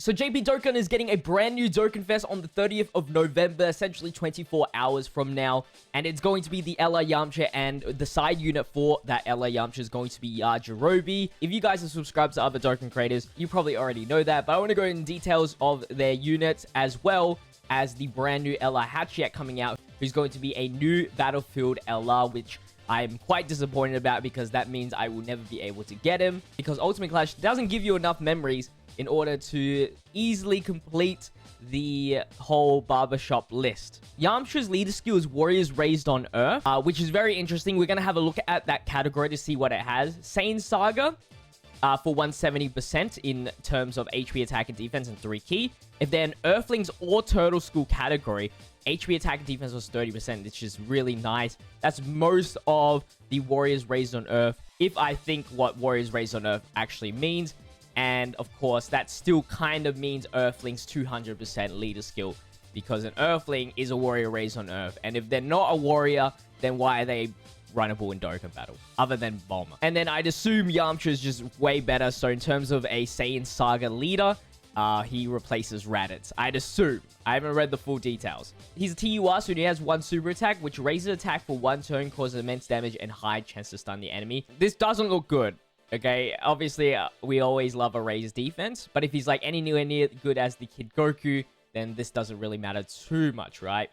So JP Dokkan is getting a brand new Dokkan Fest on the 30th of November, essentially 24 hours from now. And it's going to be the LR Yamcha, and the side unit for that LR Yamcha is going to be Yajirobe. If you guys are subscribed to other Dokkan creators, you probably already know that. But I want to go into details of their units as well as the brand new LR Hatchiyack coming out, who's going to be a new Battlefield LR, which I'm quite disappointed about because that means I will never be able to get him. Because Ultimate Clash doesn't give you enough memories in order to easily complete the whole barbershop list. Yamcha's leader skill is Warriors Raised on Earth, which is very interesting. We're going to have a look at that category to see what it has. Saiyan Saga for 170% in terms of HP attack and defense and 3 key. If they're an Earthlings or Turtle School category, HP attack and defense was 30%, which is really nice. That's most of the Warriors Raised on Earth, if I think what Warriors Raised on Earth actually means. And of course, that still kind of means Earthlings 200% leader skill, because an Earthling is a warrior raised on Earth. And if they're not a warrior, then why are they runnable in Dokkan Battle, other than Bulma? And then I'd assume Yamcha is just way better. So in terms of a Saiyan Saga leader, he replaces Raditz. I'd assume. I haven't read the full details. He's a TUR, so he has one super attack, which raises attack for 1 turn, causes immense damage, and high chance to stun the enemy. This doesn't look good. Okay, obviously, we always love a raised defense, but if he's like anywhere near good as the Kid Goku, then this doesn't really matter too much, right?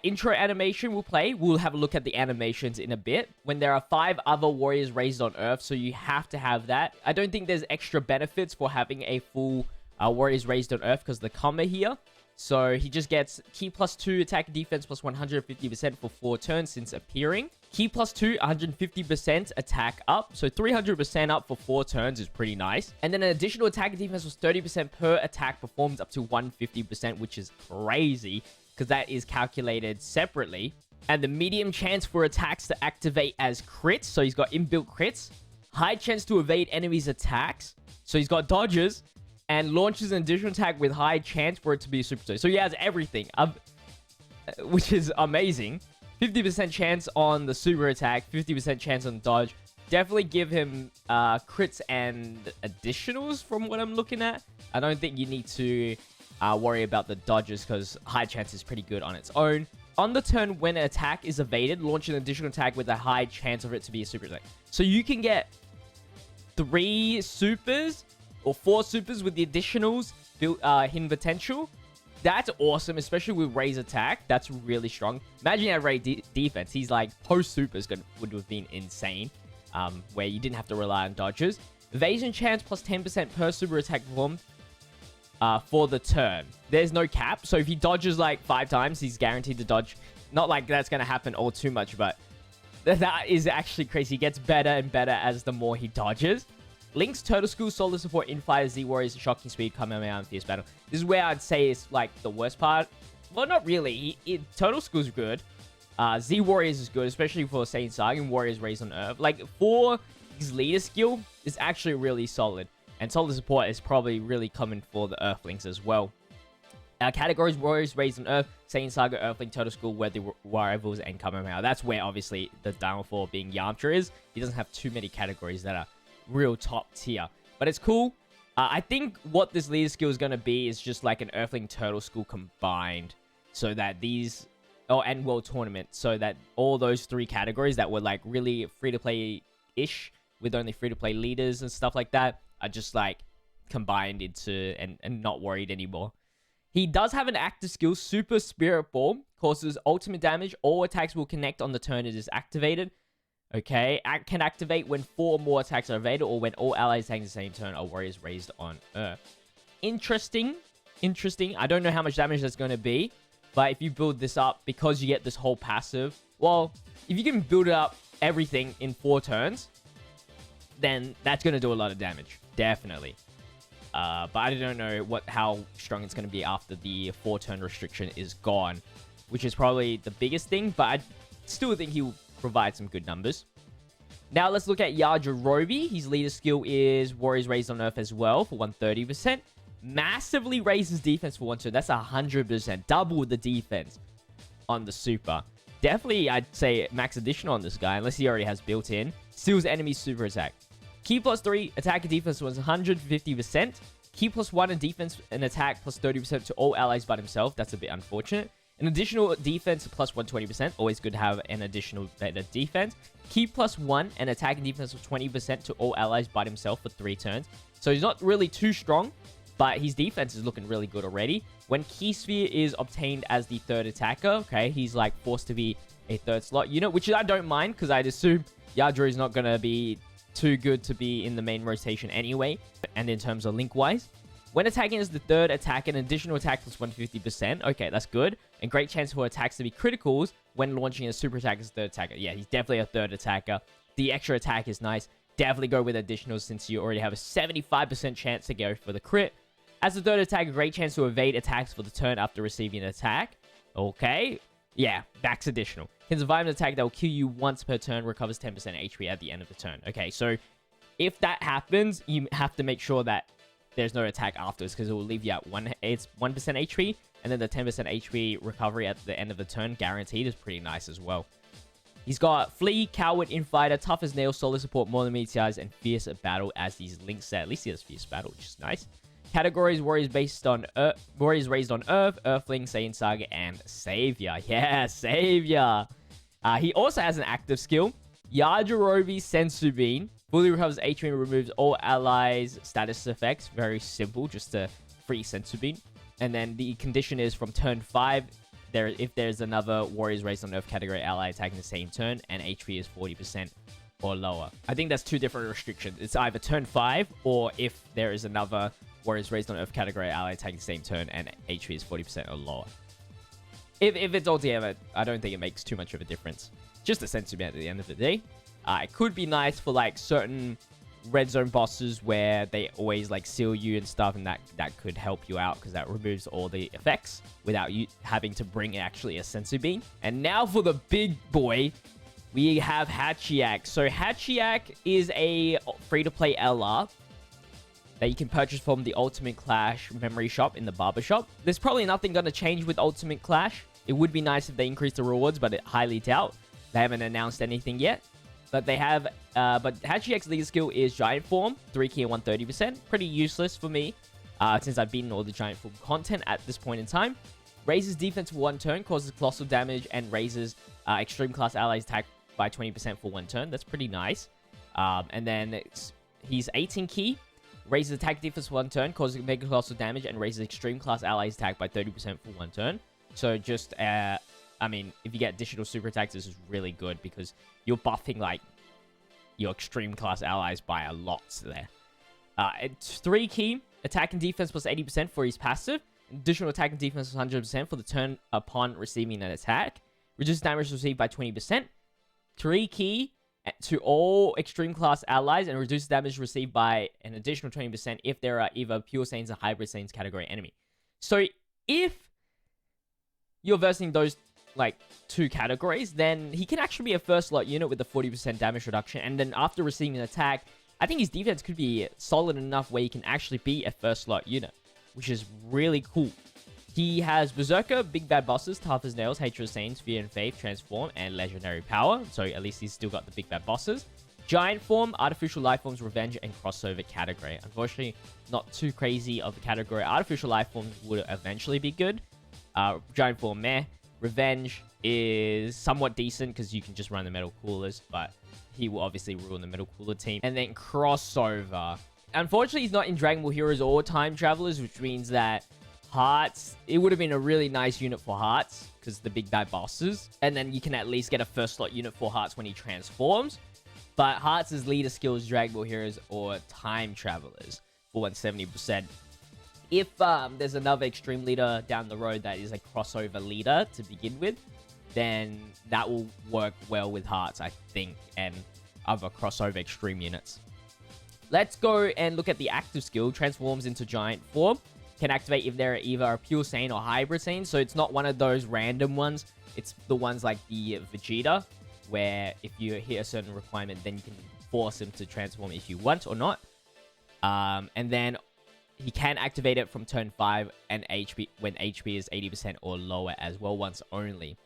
Intro animation will play. We'll have a look at the animations in a bit. When there are 5 other warriors raised on Earth, so you have to have that. I don't think there's extra benefits for having a full warriors raised on Earth because the comma here. So he just gets Ki +2, attack and defense plus 150% for 4 turns since appearing. Ki +2, 150% attack up. So 300% up for 4 turns is pretty nice. And then an additional attack and defense was 30% per attack performed up to 150%, which is crazy because that is calculated separately. And the medium chance for attacks to activate as crits. So he's got inbuilt crits. High chance to evade enemies' attacks. So he's got dodges. And launches an additional attack with high chance for it to be a super turn. So he has everything, which is amazing. 50% chance on the super attack, 50% chance on dodge. Definitely give him crits and additionals from what I'm looking at. I don't think you need to worry about the dodges because high chance is pretty good on its own. On the turn when an attack is evaded, launch an additional attack with a high chance of it to be a super attack. So you can get 3 supers or 4 supers with the additionals built hidden potential. That's awesome, especially with raise attack. That's really strong. Imagine that raise defense. He's like post supers would have been insane, where you didn't have to rely on dodges. Evasion chance plus 10% per super attack performed for the turn. There's no cap, so if he dodges like 5 times, he's guaranteed to dodge. Not like that's gonna happen all too much, but that is actually crazy. He gets better and better as the more he dodges. Link's Turtle School, Solar Support, Infighter, Z Warriors, Shocking Speed, Kamehameha, and Fierce Battle. This is where I'd say it's like the worst part. Well, not really. Turtle School's good. Z Warriors is good, especially for Saiyan Saga and Warriors Raised on Earth. Like, for his leader skill, is actually really solid. And Solar Support is probably really common for the Earthlings as well. Categories: Warriors Raised on Earth, Saiyan Saga, Earthling, Turtle School, Worthy Rivals, and Kamehameha. That's where, obviously, the downfall being Yamcha is. He doesn't have too many categories that are real top tier, but it's cool. I think what this leader skill is going to be is just like an Earthling Turtle School combined, so that these and World Tournament, so that all those 3 categories that were like really free-to-play ish with only free-to-play leaders and stuff like that are just like combined into and not worried anymore. He does have an active skill, Super Spirit Ball, causes ultimate damage. All attacks will connect on the turn it is activated. Okay, can activate when 4 or more attacks are evaded or when all allies attacking the same turn are warriors raised on Earth. Interesting. I don't know how much damage that's going to be, but if you build this up, because you get this whole passive, well, if you can build up everything in 4 turns, then that's going to do a lot of damage. Definitely. But I don't know how strong it's going to be after the 4-turn restriction is gone, which is probably the biggest thing, but I still think he'll provide some good numbers. Now let's look at Yajirobe. His leader skill is Warriors Raised on Earth as well for 130%. Massively raises defense for 1 turn. That's 100%. Double the defense on the super. Definitely, I'd say max addition on this guy, unless he already has built in. Steals enemy super attack. Ki +3, attack and defense was 150%. Key +1 in defense and attack plus 30% to all allies but himself. That's a bit unfortunate. An additional defense plus 120%. Always good to have an additional better defense. Key +1 and attack and defense of 20% to all allies but himself for 3 turns. So he's not really too strong, but his defense is looking really good already. When Key Sphere is obtained as the 3rd attacker, okay, he's like forced to be a 3rd slot unit, which I don't mind because I'd assume Yadro is not going to be too good to be in the main rotation anyway. And in terms of link-wise, when attacking as the 3rd attack, an additional attack plus 150%. Okay, that's good. And great chance for attacks to be criticals when launching a super attack as 3rd attacker. Yeah, he's definitely a 3rd attacker. The extra attack is nice. Definitely go with additionals since you already have a 75% chance to go for the crit. As a 3rd attack, a great chance to evade attacks for the turn after receiving an attack. Okay. Yeah, max additional. Can survive an attack that will kill you once per turn, recovers 10% HP at the end of the turn. Okay, so if that happens, you have to make sure that there's no attack afterwards because it will leave you at 1% HP, and then the 10% HP recovery at the end of the turn guaranteed is pretty nice as well. He's got Flea, Coward, Infighter, Tough as Nails, Solid Support, More Than Meteors, and Fierce Battle as these links set. At least he has Fierce Battle, which is nice. Categories: Warriors based on Warriors raised on Earth, Earthling, Saiyan Saga, and Savior. Yeah, Savior. He also has an active skill, Yajirobe Sensu Bean. Fully recovers HP and removes all allies' status effects. Very simple, just a free Sensu Bean. And then the condition is from turn 5, if there's another Warriors raised on Earth category ally attacking the same turn, and HP is 40% or lower. I think that's 2 different restrictions. It's either turn 5 or if there is another Warriors raised on Earth category ally attacking the same turn and HP is 40% or lower. If it's all together, I don't think it makes too much of a difference. Just a Sensu Bean at the end of the day. It could be nice for like certain red zone bosses where they always like seal you and stuff, and that could help you out because that removes all the effects without you having to bring actually a Sensu Bean. And now for the big boy, we have Hatchiyack. So Hatchiyack is a free-to-play LR that you can purchase from the Ultimate Clash memory shop in the barber shop. There's probably nothing going to change with Ultimate Clash. It would be nice if they increase the rewards, but I highly doubt. They haven't announced anything yet. But they have, but Hatchiyack's leader skill is Giant Form, 3 key and 130%. Pretty useless for me, since I've beaten all the Giant Form content at this point in time. Raises defense for 1 turn, causes colossal damage, and raises extreme class allies attack by 20% for 1 turn. That's pretty nice. And then he's 18 key, raises attack defense for 1 turn, causes mega colossal damage, and raises extreme class allies attack by 30% for 1 turn. So just, I mean, if you get additional super attacks, this is really good because you're buffing, like, your extreme class allies by a lot there. It's 3 key, attack and defense plus 80% for his passive. Additional attack and defense plus 100% for the turn upon receiving an attack. Reduces damage received by 20%. 3 key to all extreme class allies and reduces damage received by an additional 20% if there are either pure Saiyans or hybrid Saiyans category enemy. So if you're versing those like 2 categories, then he can actually be a first slot unit with a 40% damage reduction. And then after receiving an attack, I think his defense could be solid enough where he can actually be a first slot unit, which is really cool. He has Berserker, Big Bad Bosses, Tough as Nails, Hatred of Saints, Fear and Faith, Transform, and Legendary Power. So at least he's still got the Big Bad Bosses. Giant Form, Artificial Life Forms, Revenge, and Crossover category. Unfortunately, not too crazy of the category. Artificial Life Forms would eventually be good. Giant Form, meh. Revenge is somewhat decent because you can just run the Metal Coolers, but he will obviously ruin the Metal Cooler team. And then Crossover. Unfortunately, he's not in Dragon Ball Heroes or Time Travelers, which means that Hearts, it would have been a really nice unit for Hearts because the Big Bad Bosses. And then you can at least get a first slot unit for Hearts when he transforms. But Hearts' leader skills Dragon Ball Heroes or Time Travelers for 170%. If there's another extreme leader down the road that is a crossover leader to begin with, then that will work well with Hearts, I think, and other crossover extreme units. Let's go and look at the active skill. Transforms into Giant Form. Can activate if they're either a pure Saiyan or hybrid Saiyan. So it's not one of those random ones. It's the ones like the Vegeta, where if you hit a certain requirement, then you can force him to transform if you want or not. And then he can activate it from turn 5 and HP when HP is 80% or lower as well, once only.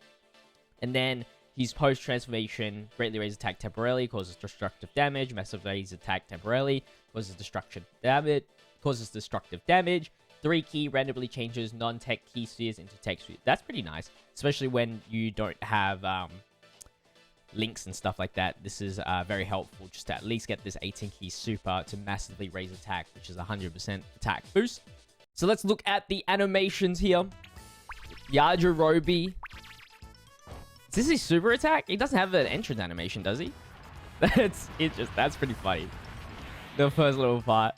And then his post-transformation greatly raises attack temporarily, causes destructive damage. Massive raises attack temporarily, causes destruction damage. causes destructive damage. 3 key randomly changes non-tech key spheres into tech spheres. That's pretty nice, especially when you don't have links and stuff like that. This is very helpful just to at least get this 18 key super to massively raise attack, which is 100% attack boost. So let's look at the animations here. Yajirobe. Is this his super attack? He doesn't have an entrance animation, does he? That's pretty funny. The first little part.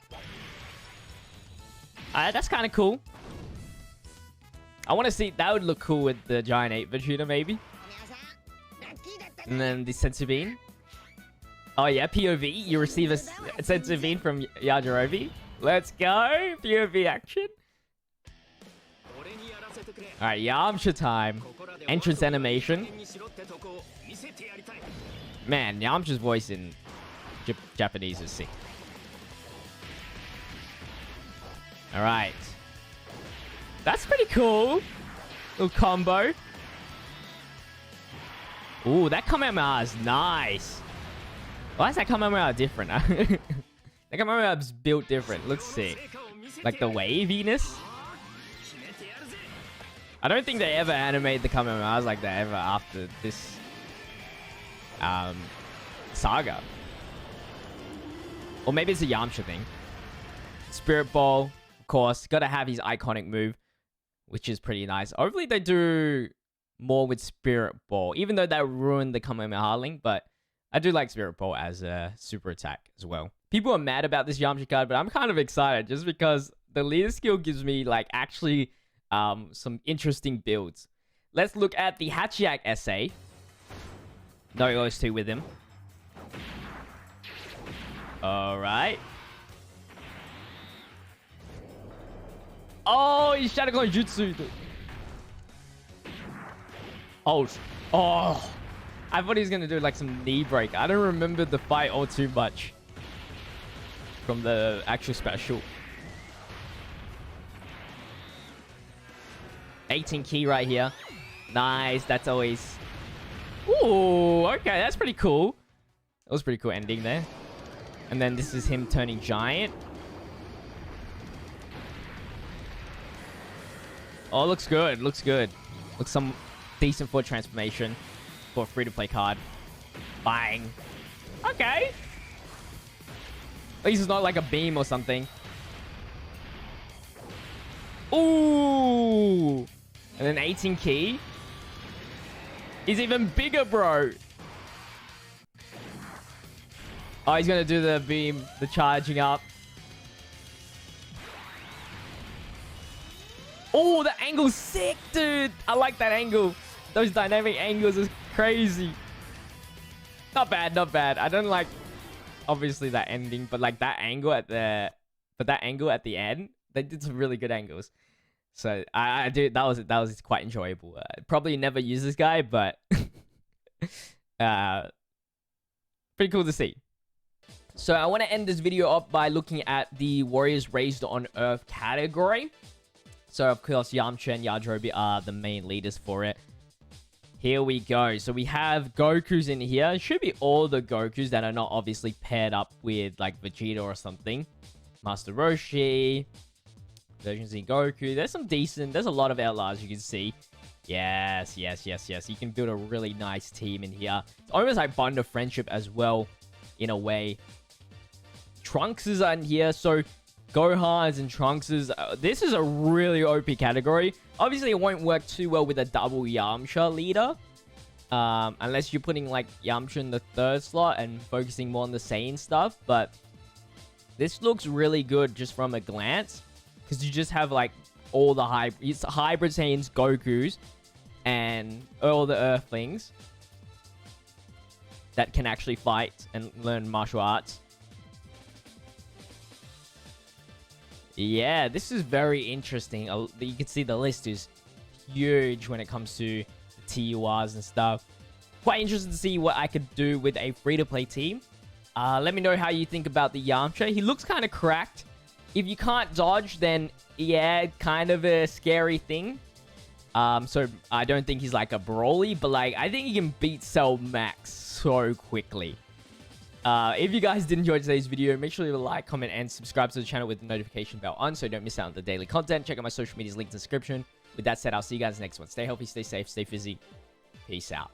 That's kind of cool. I want to see, that would look cool with the giant 8 Vegeta maybe. And then the Senzu Bean. Oh yeah, POV. You receive a Senzu Bean from Yajirobe. Let's go. POV action. Alright, Yamcha time. Entrance animation. Man, Yamcha's voice in Japanese is sick. Alright. That's pretty cool. Little combo. Ooh, that Kamehameha is nice. Why is that Kamehameha different? That Kamehameha is built different. Looks sick. Like the waviness. I don't think they ever animate the Kamehamehas like that ever after this saga. Or maybe it's a Yamcha thing. Spirit Ball, of course. Gotta have his iconic move, which is pretty nice. Hopefully they do more with Spirit Ball, even though that ruined the Kamehameha link, but I do like Spirit Ball as a super attack as well. People are mad about this Yamcha card, but I'm kind of excited just because the leader skill gives me like actually some interesting builds. Let's look at the Hatchiyack essay. No OS2 with him. Alright. Oh, he's Shadow Jutsu. Oh. I thought he was going to do like some knee break. I don't remember the fight all too much from the actual special. 18 key right here. Nice. That's always... Ooh, okay. That's pretty cool. That was a pretty cool ending there. And then this is him turning giant. Oh, looks good. Looks good. Looks some decent for transformation for a free-to-play card. Bang. Okay. At least it's not like a beam or something. Ooh. And then 18 key. He's even bigger, bro. Oh, he's going to do the beam, the charging up. Oh, the angle's sick, dude. I like that angle. Those dynamic angles is crazy. Not bad, not bad. I don't like, obviously, that ending, but like that angle at the... But that angle at the end, they did some really good angles. So I do, that was quite enjoyable. Probably never use this guy, but pretty cool to see. So I want to end this video up by looking at the Warriors Raised on Earth category. So of course Yamcha and Yajirobe are the main leaders for it. Here we go. So we have Gokus in here. It should be all the Gokus that are not obviously paired up with like Vegeta or something. Master Roshi. Version Z Goku. There's some decent... There's a lot of LRs you can see. Yes, yes, yes, yes. You can build a really nice team in here. It's almost like Bond of Friendship as well, in a way. Trunks is in here, so Gohan's and Trunks is... this is a really OP category. Obviously, it won't work too well with a double Yamcha leader. Unless you're putting, like, Yamcha in the third slot and focusing more on the Saiyan stuff. But this looks really good just from a glance. Because you just have, like, all the hybrid Saiyans, Gokus, and all the Earthlings that can actually fight and learn martial arts. Yeah, this is very interesting. You can see the list is huge when it comes to TURs and stuff. Quite interested to see what I could do with a free-to-play team. Let me know how you think about the Yamcha. He looks kind of cracked. If you can't dodge, then yeah, kind of a scary thing. So I don't think he's like a Broly, but like I think he can beat Cell Max so quickly. If you guys did enjoy today's video, make sure you like, comment, and subscribe to the channel with the notification bell on so you don't miss out on the daily content. Check out my social medias, link in the description. With that said, I'll see you guys next one. Stay healthy, stay safe, stay fizzy. Peace out.